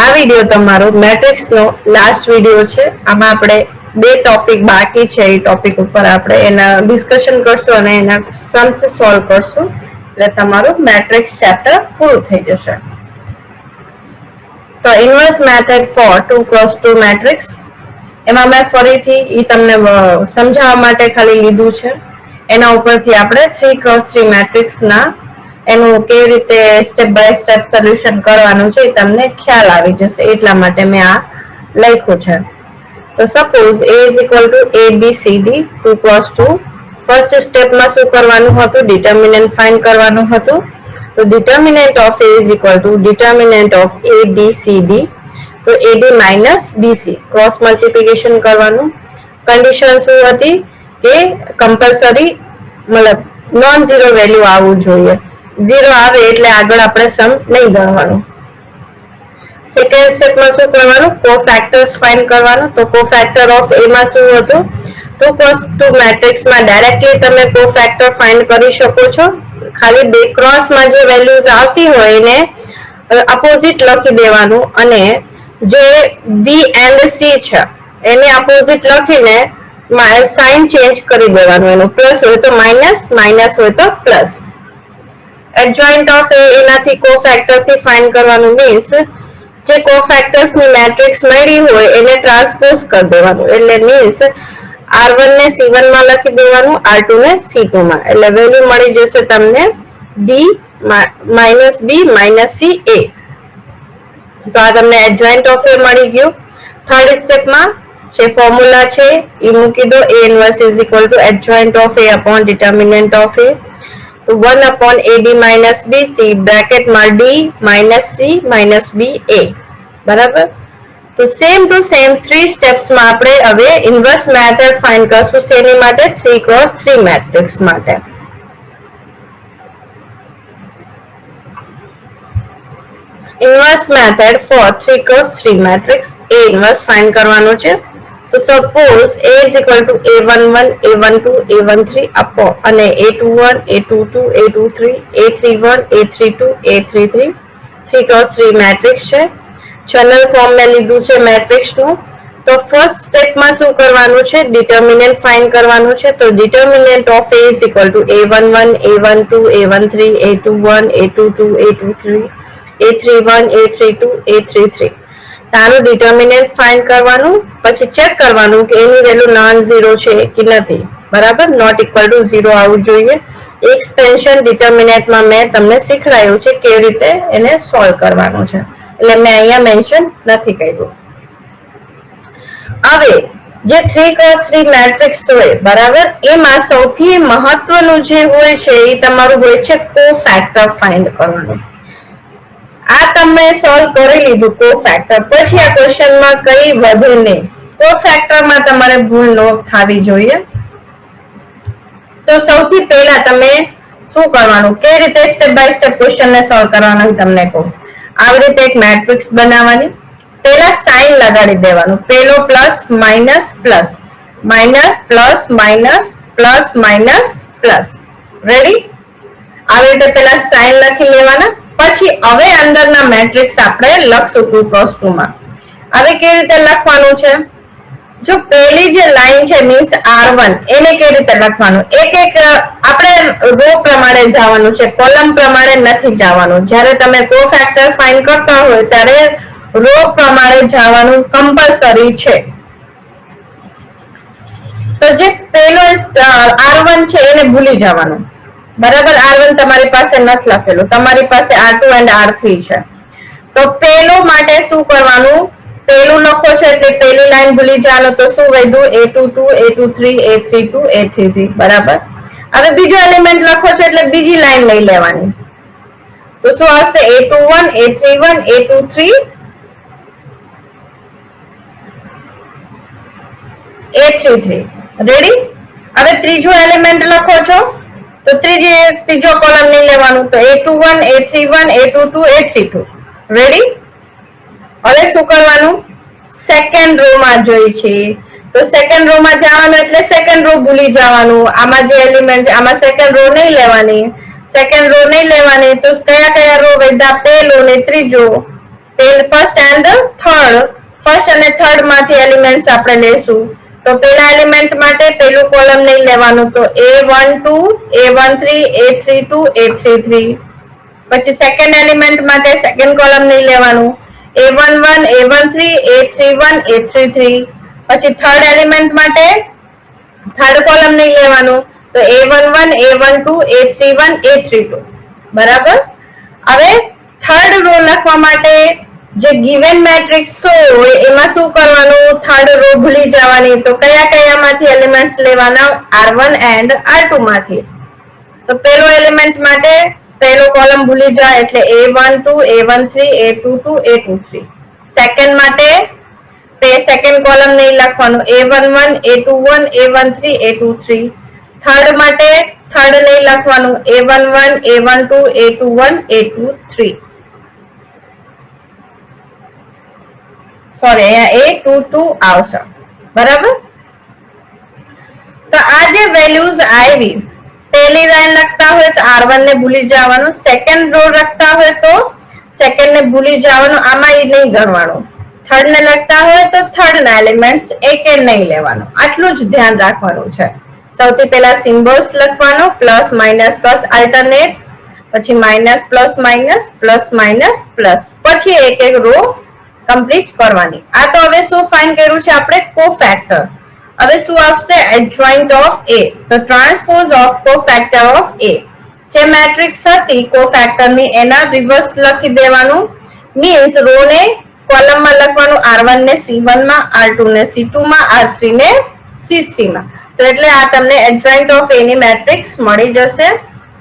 આ વિડિયો તમારો મેટ્રિક્સ નો last video છે. આમાં આપણે બે ટોપિક બાકી છે. એ ટોપિક ઉપર આપણે એના ડિસ્કશન કરશું અને એના સમ્સ સોલ્વ કરશું. એટલે તમારું મેટ્રિક્સ ચેપ્ટર પૂરું થઈ જશે. તો inverse method four 2x2 matrix, એમાં મેં ફરીથી એ તમને સમજાવવા માટે ખાલી લીધું છે. એના ઉપરથી આપણે 3x3 મેટ્રિક્સના એનું કેવી રીતે સ્ટેપ બાય સ્ટેપ સોલ્યુશન કરવાનું છે એ તમને ખ્યાલ આવી જશે. એટલા માટે મેં આ લખ્યું છે. તો suppose A is equal to ABCD 2x2. First સ્ટેપમાં શું કરવાનું હતું? ડિટર્મિનન્ટ ફાઇન્ડ કરવાનું હતું. તો determinant of A is equal to determinant of ABCD. તો AB minus BC cross multiplication કરવાનું. કન્ડિશન શું હતી કે કમ્પલસરી મતલબ નોન ઝીરો વેલ્યુ આવવું જોઈએ. 0 આવે એટલે આગળ આપણે સમ નહીં ગણવાનું. સેકન્ડ સ્ટેપમાં શું કરવાનું? કોફેક્ટર્સ ફાઇન્ડ કરવાનું. તો કોફેક્ટર ઓફ A માં શું હતું? 2x2 મેટ્રિક્સમાં ડાયરેક્ટલી તમે કોફેક્ટર ફાઇન્ડ કરી શકો છો. ખાલી બે ક્રોસમાં જે વેલ્યુઝ આવતી હોય એને અપોઝિટ લખી દેવાનું અને જે B and C છે એને અપોઝિટ લખીને સાઇન ચેન્જ કરી દેવાનું. એનું પ્લસ હોય તો માઇનસ, માઇનસ હોય તો પ્લસ. એડજોઇન્ટ ઓફ A એનાથી કોફેક્ટર થી ફાઇન્ડ કરવાનું. મીન્સ જે કોફેક્ટર્સ ની મેટ્રિક્સ મળી હોય એને ટ્રાન્સપોઝ કરી દેવાનું. એટલે મીન્સ R1 ને C1 માં લખી દેવાનું, R2 ને C2 માં. એટલે વેલ્યુ મળી જશે તમને D minus B minus C A. તો આ તમને એડજોઇન્ટ ઓફ A મળી ગયું. થર્ડ સ્ટેપમાં જે ફોર્મ્યુલા છે એ મૂકી દો. A inverse is equal to adjoint of A upon determinant of A. તો 1 upon AB minus BC બ્રેકેટમાં D minus C minus BA. બરાબર. તો સેમ ટુ સેમ 3 સ્ટેપ્સમાં આપણે હવે ઇન્વર્સ મેથડ ફાઇન્ડ કરશું. શેની માટે? 3x3 મેટ્રિક્સ માટે. Inverse method for 3x3 matrix. A inverse find કરવાનું છે. તો suppose A is equal to A11, A12, A13 upon અને A21, A22, A23, A31, A32, A33 3x3 matrix છે. ચેનલ ફોર્મ મેં લીધું છે મેટ્રિક્સ નું. તો ફર્સ્ટ સ્ટેપમાં શું કરવાનું છે? ડિટર્મિનન્ટ ફાઇન્ડ કરવાનું છે. તો determinant of A is equal to A11, A12, A13, A21, A22, A23, A31, A32, A33. તારું ડિટર્મિનન્ટ ફાઇન્ડ કરવાનું. પછી ચેક કરવાનું કે એની વેલ્યુ નોન ઝીરો છે કે નથી. બરાબર. નોટ ઇક્વલ ટુ 0 આવવું જોઈએ. એક્સપેન્શન ડિટર્મિનન્ટમાં મેં તમને શીખવાડ્યું છે કેવી રીતે એને સોલ્વ કરવાનું છે. એટલે મેં અહીંયા મેન્શન નથી કર્યું. હવે જે 3x3 મેટ્રિક્સ હોય બરાબર, એમાં સૌથી મહત્વનું જે હોય છે એ તમારું હોય છે કોફેક્ટર ફાઇન્ડ કરવાનું. આ તમે સોલ્વ કરી લીધું કોફેક્ટર. પછી આ ક્વેશ્ચનમાં કઈ વધે નહીં. કોફેક્ટરમાં તમારે ભૂલ ન થવી જોઈએ. તો સૌથી પહેલા તમે શું કરવાનું, કેવી રીતે સ્ટેપ બાય સ્ટેપ ક્વેશ્ચનને સોલ્વ કરવાનું તમને કહું. આવી રીતે એક મેટ્રિક્સ બનાવવાની. પહેલા સાઇન લગાડી દેવાનું. પહેલો plus minus plus, minus plus minus plus minus plus. Ready? આવી રીતે પહેલા સાઇન લખી લેવાના. પછી હવે અંદરના મેટ્રિક્સ આપણે લખશું 2x2 માં. હવે કેવી રીતે લખવાનું છે? જો પહેલી જે લાઈન છે મીન્સ R1 એને કેવી રીતે લખવાનું? એક એક આપણે રો પ્રમાણે જવાનું છે, કોલમ પ્રમાણે નથી જવાનું. જ્યારે તમે કોફેક્ટર ફાઇન્ડ કરતા હોય ત્યારે રો પ્રમાણે જવાનું કમ્પલસરી છે. તો જે પહેલો R1 છે એને ભૂલી જવાનું. બરાબર. R1 તમારી પાસે નથી લખેલું, તમારી પાસે R2 and R3 છે. તો પહેલો માટે શું કરવાનું? પહેલું લખો છો એટલે પહેલી લાઈન ભૂલી જવાનું. તો શું વધ્યું? A22, A23, A32, A33. બરાબર. હવે બીજો એલિમેન્ટ લખો છો એટલે બીજી લાઈન લઈ લેવાની. તો શું આવશે? A21, A31, A23, A33. Ready? હવે ત્રીજો એલિમેન્ટ લખો છો તો ત્રીજો કોલમ નહીં લેવાનું. તો A21, A31, A22, A32. Ready? હવે શું કરવાનું? સેકન્ડ રો માં જોઈ છે તો સેકન્ડ રો માં જવાનું એટલે સેકન્ડ રો ભૂલી જવાનું. આમાં જે એલિમેન્ટ આમાં સેકન્ડ રો નહીં લેવાની. સેકન્ડ રો નહીં લેવાની તો કયા કયા રો વધ્યા? પહેલો ને ત્રીજો. ફર્સ્ટ એન્ડ થર્ડ, ફર્સ્ટ અને થર્ડ માંથી એલિમેન્ટ્સ આપણે લેશું. તો પેલા એલિમેન્ટ માટે પેલું કોલમ નહીં લેવાનું, તો A12 A13 A32 A33. પછી સેકન્ડ એલિમેન્ટ માટે સેકન્ડ કોલમ નહીં લેવાનું, A11 A13 A31 A33. પછી થર્ડ એલિમેન્ટ માટે થર્ડ કોલમ નહીં લેવાનું, તો A11 A12 A31 A32. બરાબર. હવે થર્ડ રો લખવા માટે જે ગિવન મેટ્રિક્સ હોય એમાં શું કરવાનું, થર્ડ રો ભૂલી જવાની. તો કયા કયામાંથી એલિમેન્ટ્સ લેવાના, R1 એન્ડ R2 માંથી. તો પેલો એલિમેન્ટ માટે પહેલો કોલમ ભૂલી જાય એટલે A12 A13 A22 A23. Second માટે સેકન્ડ કોલમ નહીં લખવાનું, A11 A21 A13 A23. Third માટે થર્ડ નહીં લખવાનું, A11 A12 A21 A23. Sorry, અહીંયા A22 આવશે. બરાબર. તો આ જે વેલ્યુઝ આવી, પહેલી લાઈન લખતા હોય તો R1 ને ભૂલી જવાનું, સેકન્ડ રો લખતા હોય તો સેકન્ડ ને ભૂલી જવાનું, આમાં એ નહીં ગણવાનું. થર્ડ ને લખતા હોય તો થર્ડ ના એલિમેન્ટ્સ એક નહીં લેવાનું. આટલું જ ધ્યાન રાખવાનું છે. સૌથી પહેલા સિમ્બોલ્સ લખવાનો, પ્લસ માઇનસ પ્લસ આલ્ટરનેટ, પછી માઇનસ પ્લસ પ્લસ, પછી એક એક રો કમ્પ્લીટ કરવાની. આ તો હવે શું ફાઇન્ડ કર્યું છે આપણે, કોફેક્ટર. હવે શું આવશે, એડજોઇન્ટ ઓફ A. તો transpose of cofactor of A. જે મેટ્રિક્સ હતી કોફેક્ટર ની એના રિવર્સ લખી દેવાનું. મીન્સ રો ને કોલમમાં લખવાનું, R1 ને C1 માં, R2 ને C2 માં, R3 ને C3 માં. તો એટલે આ તમને એડજોઇન્ટ ઓફ A ની મેટ્રિક્સ મળી જશે.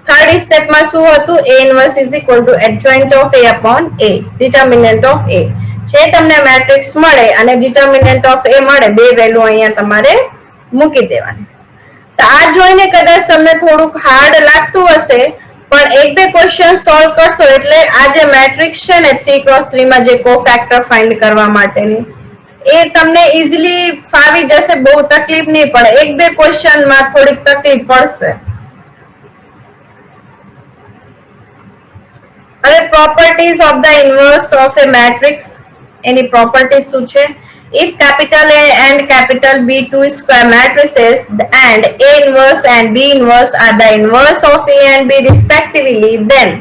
થર્ડ સ્ટેપમાં શું હતું, A inverse is equal to adjoint of A upon A, determinant of A. જે તમને મેટ્રિક્સ મળે અને ડિટર્મિનન્ટ ઓફ A મળે, બે વેલ્યુ અહીંયા તમારે મૂકી દેવાની. તો આ જોઈને કદાચ તમને થોડુંક હાર્ડ લાગતું હશે, પણ એક બે ક્વેશ્ચન સોલ્વ કરશો એટલે આ જે મેટ્રિક્સ છે ને 3x3 માં જે કોફેક્ટર ફાઇન્ડ કરવા માટેની, એ તમને ઈઝીલી ફાવી જશે, બહુ તકલીફ નહીં પડે. એક બે ક્વેશ્ચન માં થોડીક તકલીફ પડશે. હવે properties of the inverse of A matrix, any properties શું છે, if capital A and capital B two square matrices and A inverse and B inverse are the inverse of A and B respectively, then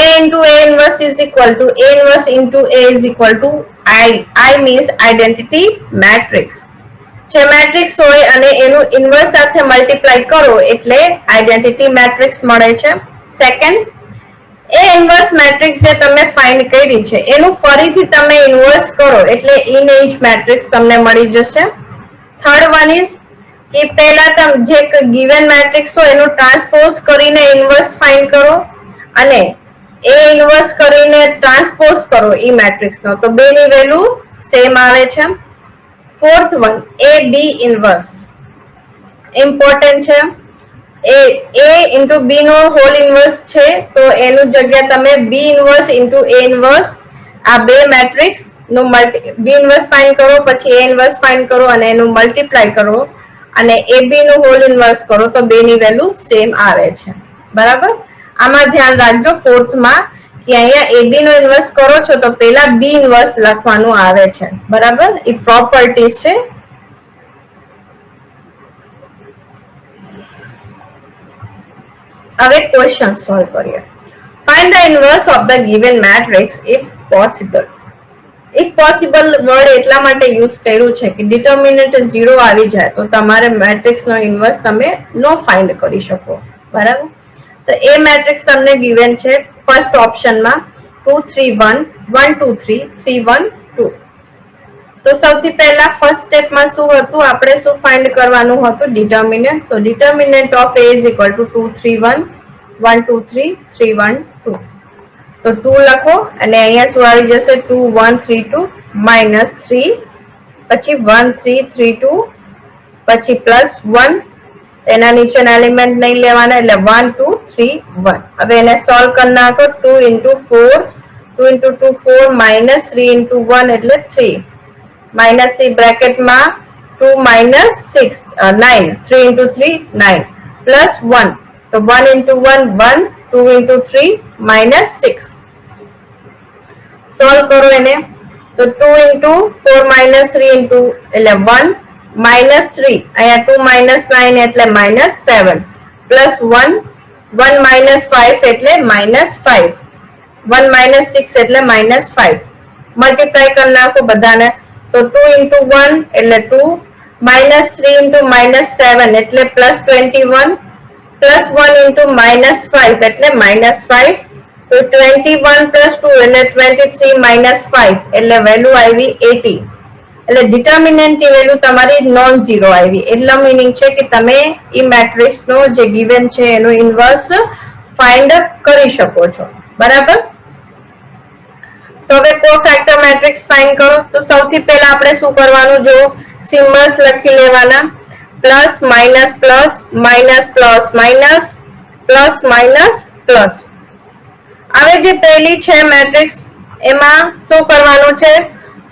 A into A inverse is equal to A inverse into A is equal to I means identity matrix. જે matrix હોય અને એનું inverse સાથે multiply કરો એટલે identity matrix મળે છે. Second, એ inverse matrix જે તમે ફાઇન્ડ કરી છે એનું ફરીથી તમે ઇન્વર્સ કરો એટલે ઇમેજ મેટ્રિક્સ તમને મળી જશે. થર્ડ વન ઇઝ કે પહેલા તમે જે ગિવન મેટ્રિક્સ હોય એનું ટ્રાન્સપોઝ કરીને ઇન્વર્સ ફાઇન્ડ કરો અને એ ઇન્વર્સ કરીને ટ્રાન્સપોઝ કરો ઈ મેટ્રિક્સ નો, તો બેની વેલ્યુ સેમ આવે છે. Fourth one, A B inverse important છે. A into B નો હોલ ઇન્વર્સ છે તો એનું જગ્યા તમે B inverse into A inverse, આ બે મેટ્રિક્સ નું B ઇન્વર્સ ફાઇન્ડ કરો, પછી A ઇન્વર્સ ફાઇન્ડ કરો અને એનું મલ્ટીપ્લાય કરો અને AB નું હોલ ઇન્વર્સ કરો તો બેની વેલ્યુ સેમ આવે છે. બરાબર. આમાં ધ્યાન રાખજો ફોર્થ માં કે અહીંયા AB નો ઇન્વર્સ કરો છો તો પહેલા B ઇન્વર્સ લખવાનું આવે છે. બરાબર. એ પ્રોપર્ટીઝ છે. હવે ક્વેશ્ચન સોલ્વ કરીએ. Find the inverse of the given matrix if possible. If possible word એટલા માટે યુઝ કર્યું છે કે ડિટર્મિનન્ટ 0 આવી જાય તો તમારે મેટ્રિક્સ નો ઇન્વર્સ તમે નો ફાઇન્ડ કરી શકો. બરાબર. તો એ મેટ્રિક્સ તમને ગિવન છે ફર્સ્ટ ઓપ્શનમાં 2 3 1 1 2 3 3 1 2. તો સૌથી પહેલા ફર્સ્ટ સ્ટેપમાં શું હતું, આપણે શું ફાઇન્ડ કરવાનું હતું, ડિટર્મિનન્ટ. તો determinant of A is equal to 2 3 1 1 2 3 3 1 2. તો 2 લખો અને અહીંયા શું આવી જશે 2 1 3 2 minus 3, પછી 1 3 3 2, પછી પ્લસ 1, એના નીચેના એલિમેન્ટ નહીં લેવાના એટલે 1 2 3 1. હવે એને સોલ્વ કરી નાખો. 2 into 4 2 into 2 4 minus 3 into 1 એટલે 3 minus 3 bracket માં 2 minus 6 9 3 into 3 9 plus 1, તો 1 into 1 1 2 into 3 minus 6. સોલ્વ કરો એને તો 2 into 4 minus 3 into એટલે 1 minus 3 અહીંયા 2 minus 9 એટલે minus 7 plus 1 1 minus 5 એટલે minus 5 1 minus 6 એટલે minus 5 મલ્ટીપ્લાય કરી નાખો બધાને તો 2 into 1 એટલે 2 minus 3 into minus 7 એટલે plus 21 plus 1 into minus 5 એટલે minus 5 તો 21 plus 2 એટલે 23 minus 5 એટલે વેલ્યુ આવી 80 એટલે ડિટર્મિનન્ટ ની વેલ્યુ તમારી નોન ઝીરો આવી એટલો મીનિંગ છે કે તમે ઈ મેટ્રિક્સ નો જે ગિવન છે એનો ઇન્વર્સ ફાઇન્ડ કરી શકો છો બરાબર તો હવે કોફેક્ટર મેટ્રિક્સ ફાઇન્ડ કરો તો સૌથી પહેલા આપણે શું કરવાનું જો સિમ્બલ્સ લખી લેવાના plus minus plus minus plus minus plus minus plus હવે જે પહેલી છે મેટ્રિક્સ એમાં શું કરવાનું છે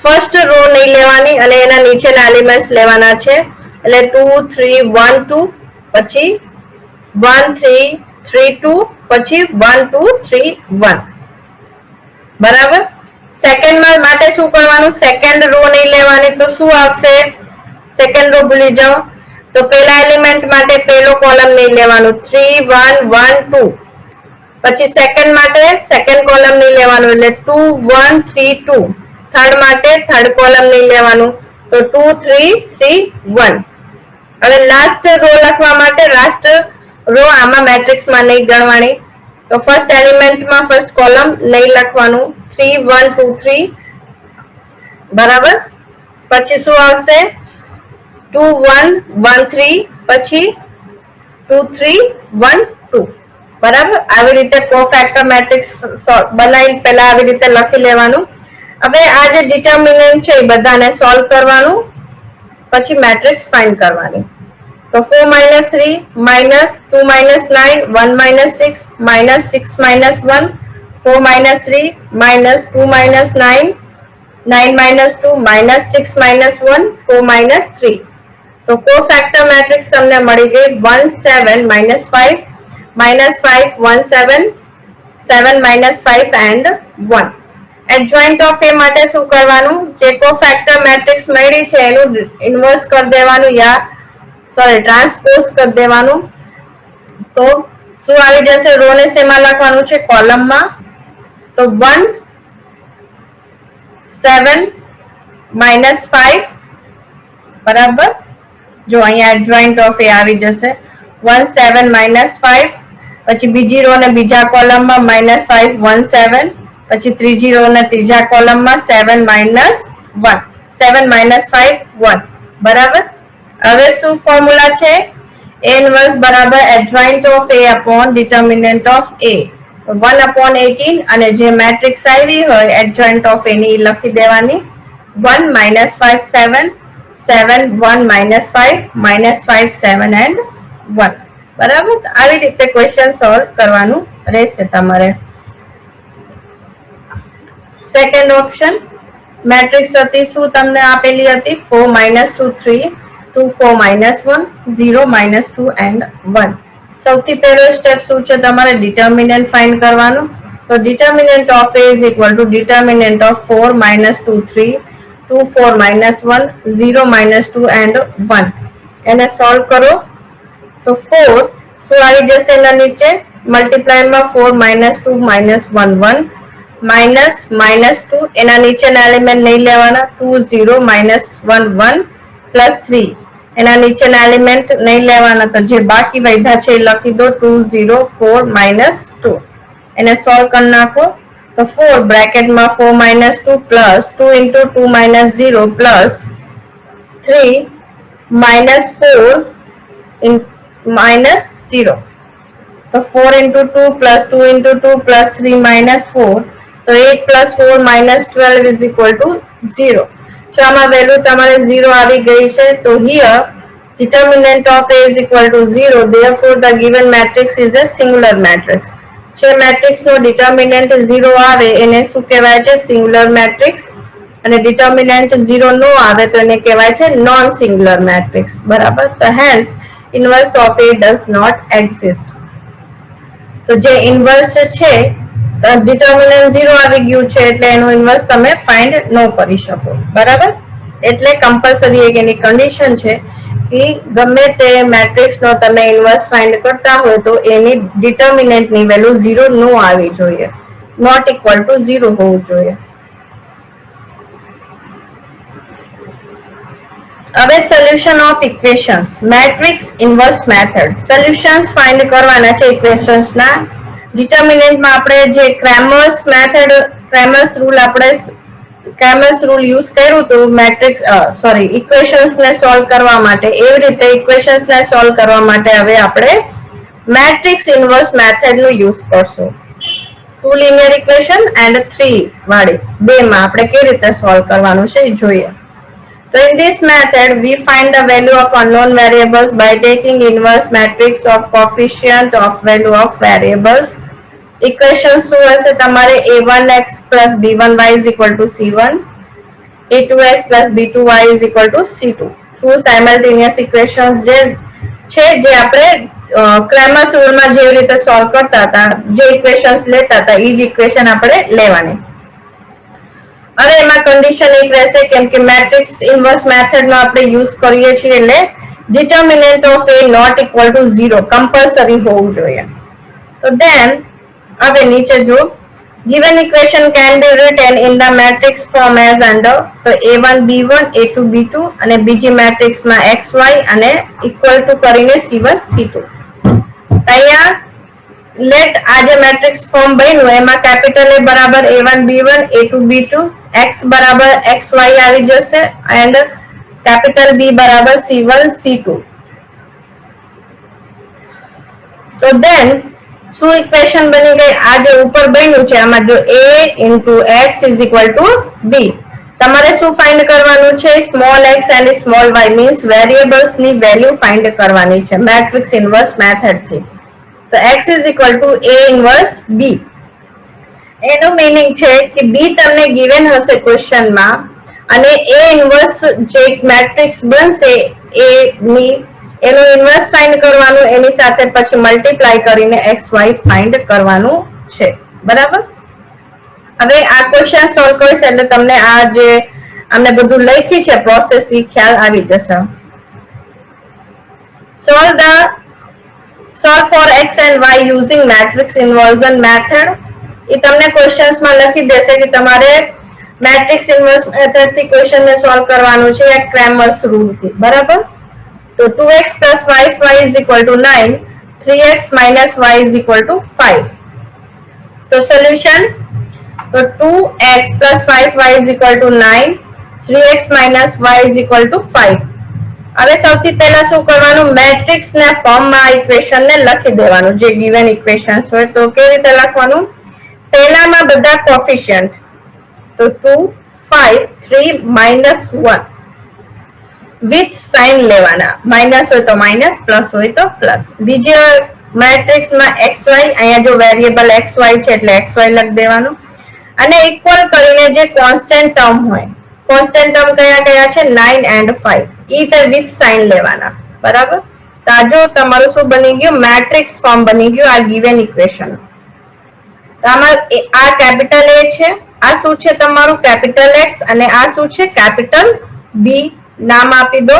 ફર્સ્ટ રો નહીં લેવાની અને એના નીચેના એલિમેન્ટ્સ લેવાના છે એટલે 2 3 1 2 પછી 1 3 3 2 પછી 1 2 3 1 બરાબર સેકન્ડ માટે શું કરવાનું સેકન્ડ રો નહીં લેવાની તો શું આવશે સેકન્ડ રો ભૂલી જાઓ તો પહેલા એલિમેન્ટ માટે પહેલો કોલમ નહીં લેવાનું 3 1 1 2 પછી સેકન્ડ માટે સેકન્ડ કોલમ નહીં લેવાનું એટલે 2 1 3 2 થર્ડ માટે થર્ડ કોલમ નહીં લેવાનું તો 2 3 3 1 હવે લાસ્ટ રો લખવા માટે લાસ્ટ રો આમાં મેટ્રિક્સ માં નહીં ગણવાની તો ફર્સ્ટ એલિમેન્ટ માં ફર્સ્ટ કોલમ નહીં લખવાનું 3 1 2 3 બરાબર પછી શું આવશે 2 1 1 3 પછી 2 3 1 2 બરાબર આવી રીતે કોફેક્ટર મેટ્રિક્સ બનાવી પહેલા આવી રીતે લખી લેવાનું હવે આ જે ડિટર્મિનન્ટ છે એ બધાને સોલ્વ કરવાનું પછી મેટ્રિક્સ ફાઇન્ડ કરવાની તો 4 minus 3 minus 2 minus 9 1 minus 6 minus 6 minus 1 4 minus 3 minus 2 minus 9 9 minus 2 minus 6 minus 1 4 minus 3 તો કોફેક્ટર મેટ્રિક્સ તમને મળી ગઈ 1 7 minus 5 minus 5 1 7 7 minus 5 and 1 adjoint of એ માટે શું કરવાનું જે કોફેક્ટર મેટ્રિક્સ મળી છે એનું ઇન્વર્સ કરી દેવાનું યા સોરી ટ્રાન્સપોઝ કરી દેવાનું તો શું આવી જશે રો ને શેમાં લખવાનું છે કોલમમાં તો 1 7 minus 5 બરાબર જો અહીંયા એડજોઇન્ટ ઓફ એ આવી જશે 1 7 minus 5 પછી બીજી રો ને બીજા કોલમમાં -5 1 7 પછી ત્રીજી રો ને ત્રીજા કોલમમાં 7 minus 1 7 minus 5 1 બરાબર હવે શું ફોર્મ્યુલા છે a ઇન્વર્સ બરાબર adjoint of a upon determinant of a તો 1 upon 18 અને જે મેટ્રિક્સ આવી હોય એડજોઇન્ટ ઓફ a ની લખી દેવાની 1 minus 5 7 7 1 minus 5 minus 5 7 and 1 બરાબર આવી રીતે ક્વેશ્ચન સોલ્વ કરવાનું રહેશે તમારે સેકન્ડ ઓપ્શન મેટ્રિક્સ હતી શું તમને આપેલી હતી 4 minus 2 3 2 4 minus 1 0 minus 2 and 1 સૌથી પહેલો સ્ટેપ શું છે તમારે ડિટર્મિનન્ટ ફાઇન્ડ કરવાનું તો determinant of a is equal to determinant of 4 minus 2 3 2 4 minus 1 0 minus 2 and 1 એને સોલ્વ કરો તો 4 શું આવી જશે એના નીચે મલ્ટીપ્લાય માં 4 minus 2 minus 1 1 minus minus 2 એના નીચેના એલિમેન્ટ નહીં લેવાના 2 0 minus 1 1 plus 3 એના નીચેના એલિમેન્ટ નહીં લેવાના તો જે બાકી વધ્યા છે એ લખી દો 2 0 4 minus 2 એને સોલ્વ કરી નાખો તો 4 બ્રેકેટમાં 4 minus 2 plus 2 into 2 minus 0 plus 3 minus 4 in minus 0 तो 4 into 2 plus 2 into 2 plus 3 minus 4 तो 8 plus 4 minus 12 is equal to 0 so આમાં વેલ્યુ તમારે 0 આવી ગઈ છે તો here determinant of a is equal to 0 therefore the given matrix is a singular matrix જે matrix નો determinant 0 આવે એને શું કહેવાય છે સિંગ્યુલર મેટ્રિક્સ અને ડિટર્મિનન્ટ 0 નો આવે તો એને કહેવાય છે નોન સિંગ્યુલર મેટ્રિક્સ બરાબર તો hence inverse of a does not exist તો જે ઇન્વર્સ છે ડિટર્મિનન્ટ 0 આવી ગયું છે એટલે એનું ઇન્વર્સ તમે ફાઇન્ડ ન કરી શકો. બરાબર? એટલે કમ્પલસરી એક એની કન્ડિશન છે કે ગમે તે મેટ્રિક્સનો તમે ઇન્વર્સ ફાઇન્ડ કરતા હોય તો એની ડિટર્મિનન્ટની વેલ્યુ 0 ન આવી જોઈએ, નોટ ઇક્વલ ટુ 0 હોવું જોઈએ. હવે solution of equations, matrix inverse method. Solutions find કરવાના છે ઇક્વેશન્સના. ડિટર્મિનન્ટમાં આપણે જે Cramer's method, Cramer's rule use કર્યું હતું મેટ્રિક્સ ઇક્વેશન્સને સોલ્વ કરવા માટે, એવી રીતે ઇક્વેશન્સને સોલ્વ કરવા માટે હવે આપણે મેટ્રિક્સ ઇન્વર્સ મેથડનો યુઝ કરશું. 2 linear equation and 3 વાળી બેમાં આપણે કેવી રીતે સોલ્વ કરવાનું છે એ જોઈએ. So in this method, we find the value of unknown variables by taking inverse matrix of coefficient of value of variables. Equation શું હશે તમારે? a1x plus b1y is equal to c1, a2x plus b2y is equal to c2. Two simultaneous equations છે જે આપણે Cramer's રૂલમાં જેવી રીતે solve કરતા હતા, જે ઇક્વેશન્સ લેતા હતા એ જ ઇક્વેશન આપણે લેવાની. હવે એમાં કન્ડિશન એક રહેશે કેમ કે મેટ્રિક્સ ઇન્વર્સ મેથડનો આપણે યુઝ કરીએ છીએ એટલે determinant of A not equal to 0 compulsory હોવું જોઈએ. તો ધેન હવે નીચે જો given equation can be written in the matrix form as under. તો a1 b1 a2 b2 અને બીજી મેટ્રિક્સમાં xy અને ઇક્વલ ટુ કરીને c1 c2. અહીંયા લેટ આ જે મેટ્રિક્સ ફોર્મ બન્યું એમાં કેપિટલ A બરાબર a1 b1 a2 b2, x બરાબર xy આવી જશે એન્ડ કેપિટલ B બરાબર c1 c2. તો ધેન શું ઇક્વેશન બની ગઈ? આ જે ઉપર બન્યું છે આમાં જો a into x is equal to b. તમારે શું ફાઇન્ડ કરવાનું છે? Small x and small y means variables ની વેલ્યુ ફાઇન્ડ કરવાની છે મેટ્રિક્સ ઇન્વર્સ મેથડ થી. તો x is equal to a inverse b. એનું મીનિંગ છે કે b તમને ગિવન હશે ક્વેશ્ચનમાં અને a ઇન્વર્સ જે મેટ્રિક્સ બનશે એ ની એનું ઇન્વર્સ ફાઇન્ડ કરવાનું, એની સાથે પછી મલ્ટીપ્લાય કરીને xy ફાઇન્ડ કરવાનું છે. બરાબર? હવે આ ક્વેશ્ચન સોલ્વ કરીશ એટલે તમને આ જે આમને બધું લખી છે પ્રોસેસ એ ખ્યાલ આવી જશે. Solve for x and y using matrix inversion method. એ તમને ક્વેશ્ચન્સમાં લખી દેશે કે તમારે મેટ્રિક્સ ઇન્વર્સ મેથડથી ક્વેશ્ચનને સોલ્વ કરવાનું છે આ ક્રેમર્સ રૂલથી. બરાબર? તો 2x plus 5y is equal to 9, 3x minus y is equal to 5. તો સોલ્યુશન, તો 2x plus 5y is equal to 9, 3x minus y is equal to 5. હવે સૌથી પહેલા શું કરવાનું? મેટ્રિક્સના ફોર્મમાં આ ઇક્વેશનને લખી દેવાનું જે ગિવન ઇક્વેશન્સ હોય. તો કેવી રીતે લખવાનું? પહેલામાં બધા કોફિશિયન્ટ, તો 2 5 3 -1 વિથ સાઇન લેવાના, માઇનસ હોય તો માઇનસ, પ્લસ હોય તો પ્લસ. બીજી મેટ્રિક્સમાં xy, અહીંયા જો વેરિયેબલ xy છે એટલે xy લખી દેવાનું અને ઇક્વલ કરીને જે કોન્સ્ટન્ટ ટર્મ હોય, કોન્સ્ટન્ટ ટર્મ કયા કયા છે? 9 and 5, ઈ તે વિથ સાઇન લેવાના. બરાબર? તો આ જો તમારું શું બની ગયું? મેટ્રિક્સ ફોર્મ બની ગયું આ ગિવન ઇક્વેશન. તો આમાં આ કેપિટલ A છે, આ શું છે તમારું? કેપિટલ X અને આ શું છે? Capital B. નામ આપી દો.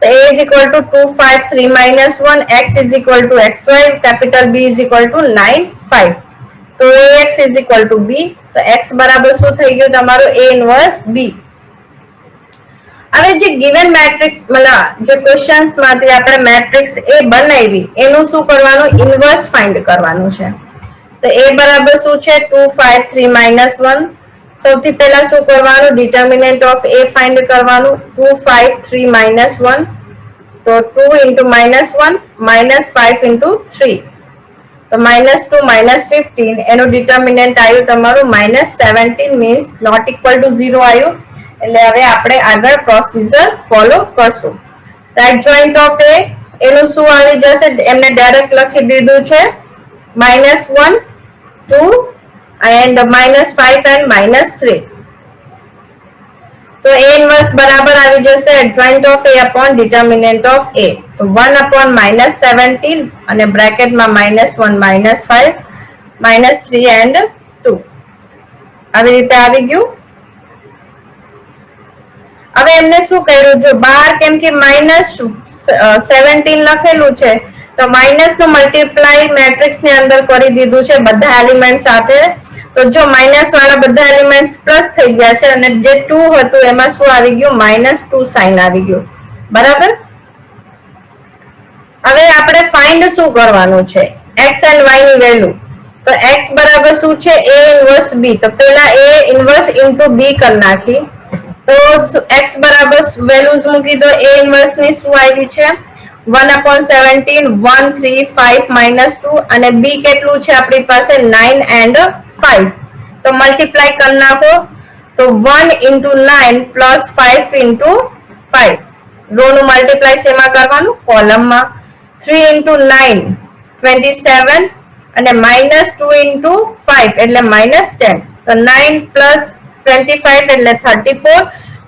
તો A is equal to 2 5 3 -1, X is equal to xy, capital B is equal to 9 5. તો AX is equal to B. તો X બરાબર શું થઈ ગયું તમારું? A inverse B. હવે જે ગિવન મેટ્રિક્સ જે ક્વેશ્ચન્સ માંથી આપણે મેટ્રિક્સ A બનાવી એનું શું કરવાનું? ઇન્વર્સ ફાઇન્ડ કરવાનું છે. તો A બરાબર શું છે? 2 5 3 -1. સૌથી પહેલા શું કરવાનું? ડિટર્મિનન્ટ ઓફ A ફાઇન્ડ કરવાનું. 2 5 3 -1, તો 2 into -1 -5 into 3, તો -2 -15 એનું ડિટર્મિનન્ટ આવ્યું તમારું -17 મીન્સ નોટ ઇક્વલ ટુ 0 આવ્યું. એટલે હવે આપણે આગળ પ્રોસિજર ફોલો કરશું. એડજોઇન્ટ ઓફ A એનું શું આવી જશે? એમને ડાયરેક્ટ લખી દીધું છે -1 2 and -5 and -3. તો A inverse બરાબર આવી જશે adjoint of A upon determinant of A. તો 1 upon -17 અને બ્રેકેટમાં -1 -5 -3 and 2 આવી રીતે આવી ગયું. હવે એમને શું કર્યું, જો 12 કેમ કે -17 લખેલું છે તો માઇનસ નું મલ્ટીપ્લાય મેટ્રિક્સ ની અંદર કરી દીધું છે બધા એલિમેન્ટ સાથે. તો જો માઇનસ વાળા બધા એલિમેન્ટ્સ પ્લસ થઈ ગયા છે અને જે 2 હતું એમાં શું આવી ગયું, -2 સાઇન આવી ગયું. બરાબર. હવે આપણે ફાઇન્ડ શું કરવાનું છે, x and y ની વેલ્યુ. તો x બરાબર શું છે, a ઇન્વર્સ b. તો પહેલા a ઇન્વર્સ ઇન્ટુ b કરી નાખી. તો x બરાબર વેલ્યુઝ મૂકી દો. a ઇન્વર્સ ની શું આવી છે, 1/17 1 3 5 -2 અને b કેટલું છે આપણી પાસે 9 and 5. તો મલ્ટીપ્લાય કરી નાખો. તો 1 into 9 plus 5 into 5. રો નું મલ્ટીપ્લાય શેમાં કરવાનું, કોલમમાં. 3 into 9 27 અને -2 into 5 એટલે -10. તો 9 plus 25 એટલે 34,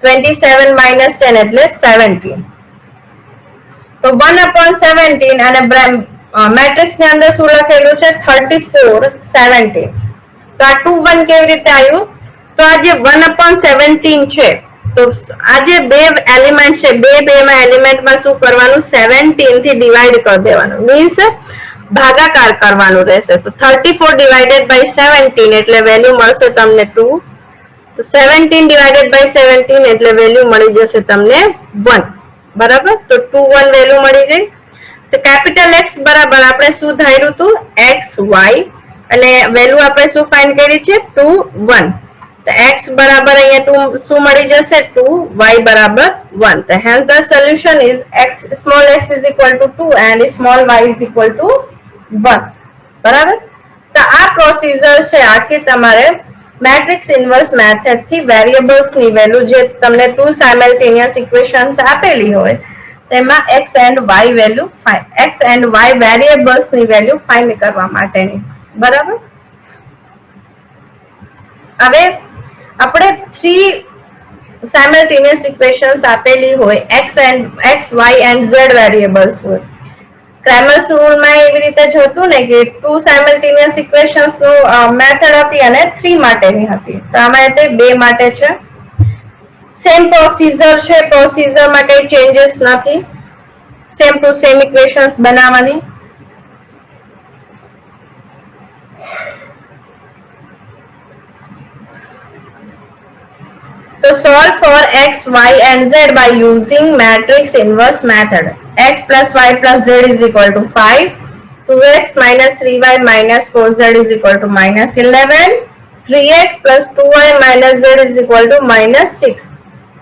27 minus 10 એટલે 17. તો 1/17 અને મેટ્રિક્સ ની અંદર શું લખેલું છે, 34 17. તો આ 2 1 કેવી રીતે આવ્યું, તો આ જે 1/17 છે તો આ જે બે એલિમેન્ટ છે બે માં એલિમેન્ટમાં શું કરવાનું, 17 થી ડિવાઈડ કરી દેવાનું, મીન્સ ભાગાકાર કરવાનું રહેશે. તો 34 divided by 17 એટલે વેલ્યુ મળશે તમને 2. તો 17 divided by 17 એટલે વેલ્યુ મળી જશે તમને 1. બરાબર. તો 2 1 વેલ્યુ મળી ગઈ. તો કેપિટલ X બરાબર આપણે શું ધાર્યું હતું, x y અને વેલ્યુ આપણે શું ફાઇન્ડ કરી છે, 2 1. તો x બરાબર અહીંયા 2 શું મળી જશે, 2, y બરાબર 1. તો hence the solution is small x is equal to 2 and small y is equal to 1. બરાબર. તો આ પ્રોસીજર છે આખી તમારે મેટ્રિક્સ ઇન્વર્સ મેથડ થી વેરિયેબલ્સ ની વેલ્યુ જે તમને ટુ સાયમલ્ટેનિયસ ઇક્વેશન્સ આપેલી હોય તેમાં x and y value x and y variables ની વેલ્યુ ફાઇન્ડ કરવા માટેની. બરાબર. હવે આપણે 3 સાયમલ્ટેનિયસ ઇક્વેશન્સ આપેલી હોય x, y and z variables હોય. ક્રેમર્સ રૂલ માં એવી રીતે જ હતું ને કે 2 સાયમલ્ટેનિયસ ઇક્વેશન્સ નો મેથડ હતી અને 3 માટેની હતી. તો આમાં તે 2 માટે છે. સેમ પ્રોસીજર છે, પ્રોસીજર માં કઈ ચેન્જીસ નથી. સેમ ટુ સેમ ઇક્વેશન્સ બનાવવાની. તો solve for x, y and z by using matrix inverse method. X plus y plus z is equal to 5. 2x minus 3y minus 4z is equal to -11. 3x plus 2y minus z is equal to -6.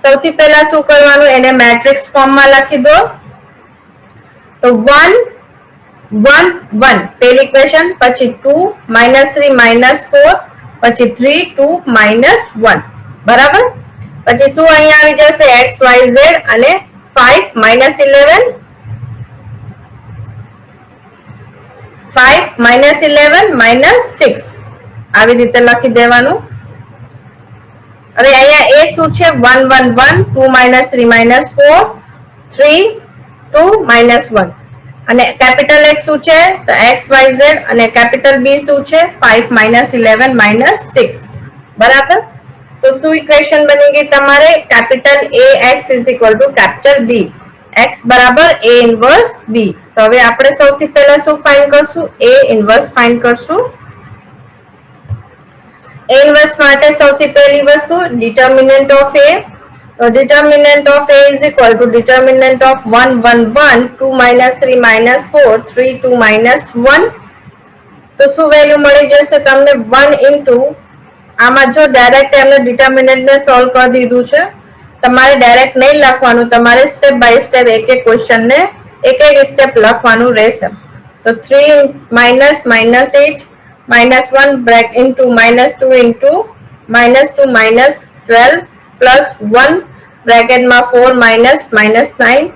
સૌથી પહેલા શું કરવાનું, એને matrix ફોર્મમાં લખી દો. તો 1 1 1 પહેલી ઇક્વેશન, પછી 2 -3 -4, પછી 3 2 -1. બરાબર. પછી શું અહીંયા આવી જશે, x y z અને 5 -11 -6 આવી રીતે લખી દેવાનું. હવે અહીંયા a શું છે, 1 1 1, 2 -3 -4, 3 2 -1 અને કેપિટલ X શું છે, તો x y z અને કેપિટલ B શું છે, 5 -11 -6. બરાબર. તો શું ઇક્વેશન બની ગઈ તમારે, capital AX is equal to capital B. x બરાબર a ઇન્વર્સ b. તો હવે આપણે સૌથી પહેલા શું ફાઇન્ડ કરશું, a ઇન્વર્સ ફાઇન્ડ કરશું. a ઇન્વર્સ માટે સૌથી પહેલી વસ્તુ ડિટર્મિનન્ટ ઓફ a. તો determinant of a is equal to determinant of 1 1 1, 2 -3 -4, 3 2 -1. તો શું વેલ્યુ મળી જશે તમને, 1 into આમાં જો ડાયરેક્ટ એમને ડિટર્મિનન્ટ ને સોલ્વ કરી દીધું છે. તમારે ડાયરેક્ટ નહીં લખવાનું, તમારે સ્ટેપ બાય સ્ટેપ એક એક ક્વેશ્ચન ને એક એક સ્ટેપ લખવાનું રહેશે. તો 3 minus -8 -1 break into -2 into -2 -12 plus 1 બ્રેકેટમાં 4 -9.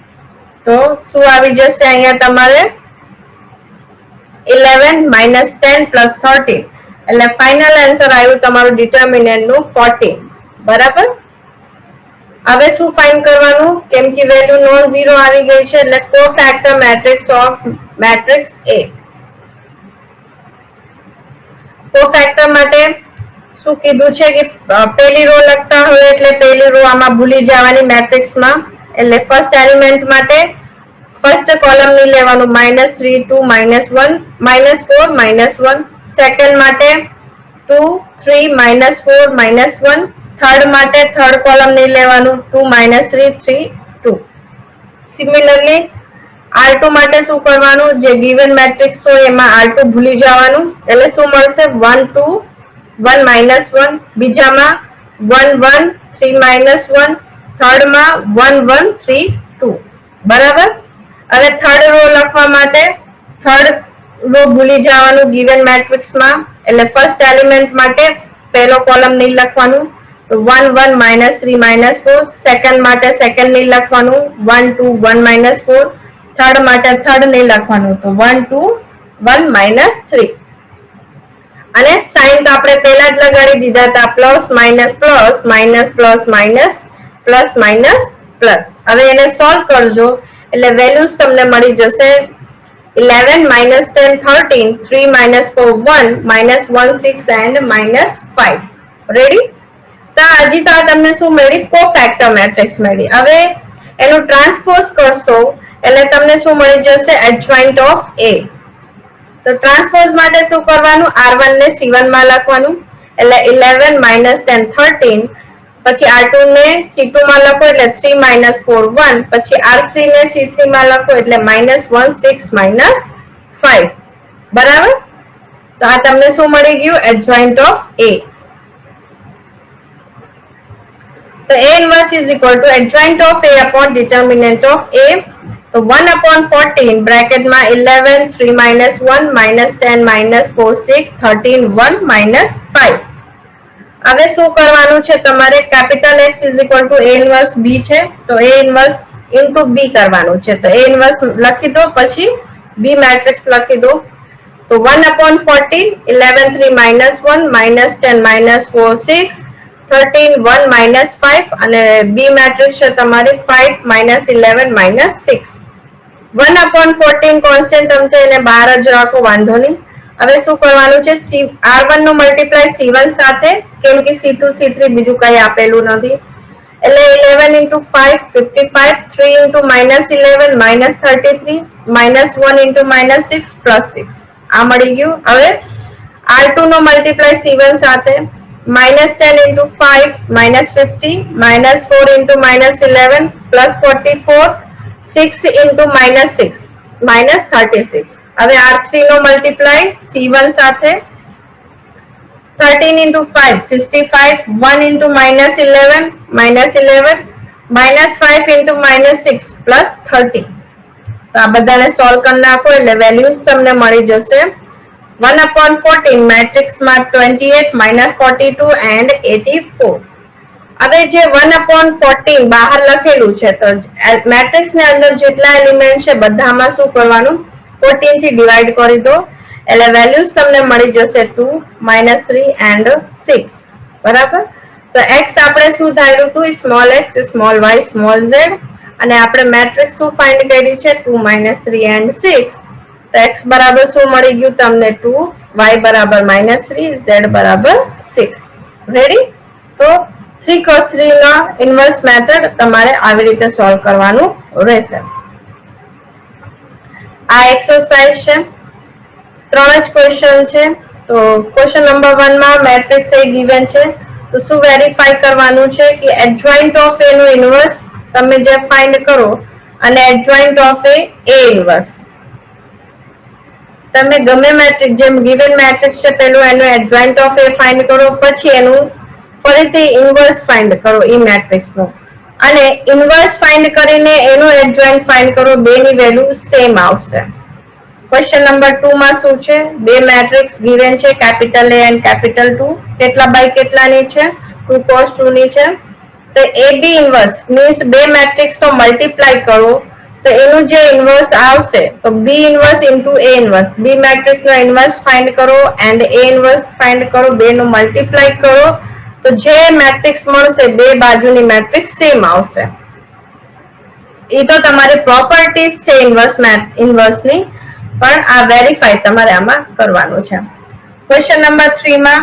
તો શું આવી જશે અહીંયા તમારે 11 -10 plus 13 એટલે ફાઇનલ આન્સર આવ્યું તમારું ડિટર્મિનન્ટ નું 14. બરાબર. હવે શું ફાઇન્ડ કરવાનું, કેમ કે વેલ્યુ નોન ઝીરો આવી ગઈ છે એટલે cofactor matrix of matrix A. Cofactor માટે શું કીધું છે કે પહેલી રો લખતા હોય એટલે પહેલી રો આમાં ભૂલી જવાની મેટ્રિક્સમાં, એટલે ફર્સ્ટ એલિમેન્ટ માટે ફર્સ્ટ કોલમ ની લેવાનું -3 2 -1 -4 -1, સેકન્ડ માટે 2 3 -4 -1, થર્ડ માટે થર્ડ કોલમ ની લેવાનું 2 -3 3 2. સિમિલરલી R2 માટે શું કરવાનું, જે ગિવન મેટ્રિક્સ હોય એમાં R2 ભૂલી જવાનું, એટલે શું મળશે 1 2 1 -1, બીજામાં 1 1 3 -1, થર્ડ માં 1 1 3 2. બરાબર. હવે થર્ડ રો લખવા માટે થર્ડ રો ભૂલી જવાનું ગિવન મેટ્રિક્સમાં, એટલે ફર્સ્ટ એલિમેન્ટ માટે પહેલો કોલમ નહીં લખવાનું, તો 1 1 -3 -4, સેકન્ડ માટે સેકન્ડ નહીં લખવાનું 1 2 1 -4, થર્ડ માટે થર્ડ નહીં લખવાનું, તો 1 2 1 -3. અને સાઇન તો આપણે પહેલા જ લગાડી દીધા હતા, plus minus plus minus plus minus plus minus plus. હવે એને સોલ્વ કરજો એટલે વેલ્યુઝ તમને મળી જશે 11 -10 13 3 -4 1 -1 6 and -5. રેડી. તો હજી તો તમને શું મળી, કોફેક્ટર મેટ્રિક્સ મળી. હવે એનું ટ્રાન્સપોઝ કરશો એટલે તમને શું મળી જશે, એડજોઇન્ટ ઓફ A. તો ટ્રાન્સપોઝ માટે શું કરવાનું, R1 ને C1 માં લખવાનું, એટલે 11 -10 13, પછી R2 ને C2 માં લખો એટલે 3 -4 1, પછી R3 ને C3 માં લખો એટલે -1 6 -5. બરાબર. તો આ તમને શું મળી ગયું, એડજોઇન્ટ ઓફ A. તો A inverse is equal to adjoint of A upon determinant of A. તો 1/14 બ્રેકેટમાં 11 3 -1 -10 -4 6 13 1 -5. હવે શું કરવાનું છે તમારે, capital X is equal to A inverse B છે, તો A inverse into B કરવાનું છે. તો A inverse લખી દો, પછી B મેટ્રિક્સ લખી દો. તો 1/14 11 3 -1 -10 -4 6 13 1 -5, અને B મેટ્રિક્સ છે તમારી 5 -11 -6. 1/14 કોન્સ્ટન્ટ ટર્મ છે, એને બહાર જ રાખો, વાંધો નહીં. હવે શું કરવાનું છે, R1 નો મલ્ટીપ્લાય C1 સાથે, કેમ કે C2 C3 બીજું કઈ આપેલું નથી, એટલે 11 into 5 55, 3 into -11 -33, -1 into -6 +6. આ મળી ગયું. હવે R2 નો મલ્ટીપ્લાય C1 સાથે, -10 into 5 -50, -4 into -11 +44, 6 into -6 -36. હવે R3 નો મલ્ટીપ્લાય C1 સાથે, 13 into 5 65, 1 into -11 -11, -5 into -6 +30. તો આ બધાને સોલ્વ કરી નાખો એટલે વેલ્યુઝ તમને મળી જશે 1/14 મેટ્રિક્સમાં 28 -42 and 84. હવે જે 1/14 બહાર લખેલું છે, તો મેટ્રિક્સ ની અંદર જેટલા એલિમેન્ટ છે બધામાં શું કરવાનું, 14 થી ડિવાઈડ કરી દો, એટલે વેલ્યુઝ તમને મળી જશે 2 -3 and 6. બરાબર. તો x આપણે શું ધાર્યું હતું, small x small y small z, અને આપણે મેટ્રિક્સ શું ફાઇન્ડ કરી છે 2 -3 and 6. તો x બરાબર શું મળી ગયું તમને 2, y બરાબર -3, z બરાબર 6. રેડી. તો 3x3 ના ઇન્વર્સ મેથડ તમારે આવી રીતે સોલ્વ કરવાનું રહેશે. આ એક્સરસાઇઝ છે, 3 જ ક્વેશ્ચન છે. તો ક્વેશ્ચન નંબર 1 માં મેટ્રિક્સ A given છે, તો શું વેરીફાઈ કરવાનું છે કે એડજોઇન્ટ ઓફ A નું ઇન્વર્સ તમે જે ફાઇન્ડ કરો, અને એડજોઇન્ટ ઓફ A ઇન્વર્સ તમે ગમે મેટ્રિક્સ, જેમ ગિવન મેટ્રિક્સ છે પહેલું એનું એડજોઇન્ટ ઓફ A ફાઇન્ડ કરો, પછી એનું ફરીથી ઇન્વર્સ ફાઇન્ડ કરો એ મેટ્રિક્સ નો, અને ઇન્વર્સ ફાઇન્ડ કરીને એનું એડજોઇન્ટ ફાઇન્ડ કરો, બેની વેલ્યુ સેમ આવશે. ક્વેશ્ચન નંબર 2 માં શું છે, બે મેટ્રિક્સ ગિવન છે, કેપિટલ A and કેપિટલ 2, કેટલા બાય કેટલાની છે, 2 cos 2 ની છે. તો AB ઇન્વર્સ મીન્સ બે મેટ્રિક્સ નો મલ્ટીપ્લાય કરો, તો એનું જે ઇન્વર્સ આવશે, તો B ઇન્વર્સ into A ઇન્વર્સ, B મેટ્રિક્સ નો ઇન્વર્સ ફાઇન્ડ કરો and A ઇન્વર્સ ફાઇન્ડ કરો, બે નું મલ્ટીપ્લાય કરો, તો જે મેટ્રિક્સ મળશે બે બાજુની મેટ્રિક્સ સેમ આવશે. એ તો તમારી પ્રોપર્ટીઝ છે ઇન્વર્સની, પણ આ વેરીફાઈ તમારે આમાં કરવાનું છે. ક્વેશ્ચન નંબર 3 માં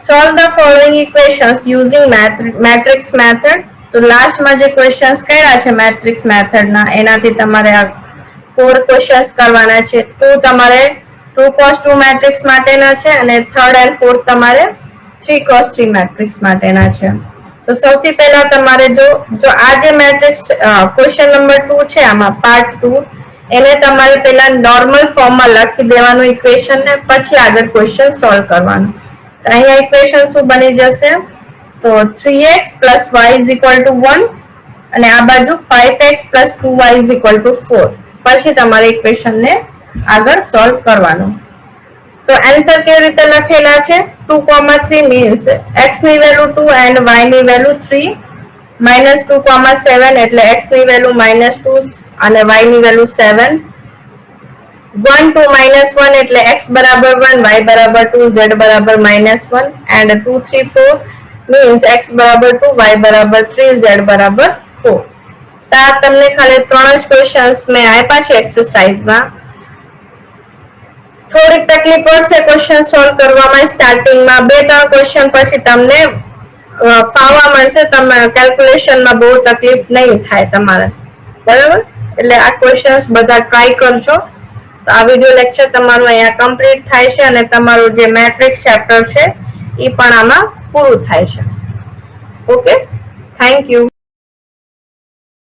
solve the following equations using matrix method. તો લાસ્ટમાં જે ક્વેશ્ચન્સ કર્યા છે મેટ્રિક્સ મેથડના એનાથી તમારે આ 4 ક્વેશ્ચન્સ કરવાના છે. તો તમારે 2 cross 2 મેટ્રિક્સ માટેના છે અને થર્ડ એન્ડ ફોર્થ તમારે 3 cross 3 મેટ્રિક્સ માટેના છે. તો સૌથી પહેલા તમારે જો આ જે મેટ્રિક્સ ક્વેશ્ચન નંબર 2 છે આમાં પાર્ટ 2 એને તમારે પહેલા નોર્મલ ફોર્મમાં લખી દેવાનું ઇક્વેશન ને પછી આગળ ક્વેશ્ચન સોલ્વ કરવાનું. તો અહીંયા ઇક્વેશન શું બની જશે? તો 3x + y = 1 અને આ બાજુ 5x + 2y = 4. પછી તમારે ઇક્વેશન ને આગળ સોલ્વ કરવાનું. તો આન્સર કેવી રીતે લખેલા છે? 2, 3 મીન્સ x ની વેલ્યુ 2 and y ની વેલ્યુ 3 -2, 7 એટલે x ની વેલ્યુ -2 અને y ની વેલ્યુ 7. 1, 2, -1 એટલે x બરાબર 1, y બરાબર 2, z બરાબર -1 and 2, 3, 4 means x બરાબર 2, y બરાબર 3, z બરાબર 4. તો આ તમને ખાલી 3 જ ક્વેશ્ચન્સ મેં આપ્યા છે એક્સરસાઇઝમાં. થોડીક તકલીફ પડશે ક્વેશ્ચન સોલ્વ કરવામાં સ્ટાર્ટિંગમાં. 2-3 ક્વેશ્ચન પછી તમને ફાવવા મળશે. તમે કેલ્ક્યુલેશનમાં બહુ તકલીફ નહીં થાય તમારે, બરાબર? એટલે આ ક્વેશ્ચન્સ બધા ટ્રાય કરજો. તો આ વિડિયો લેક્ચર તમારું અહીંયા કમ્પ્લીટ થાય છે અને તમારું જે મેટ્રિક્સ ચેપ્ટર છે એ પણ આમાં પૂરું થાય છે. Okay, thank you.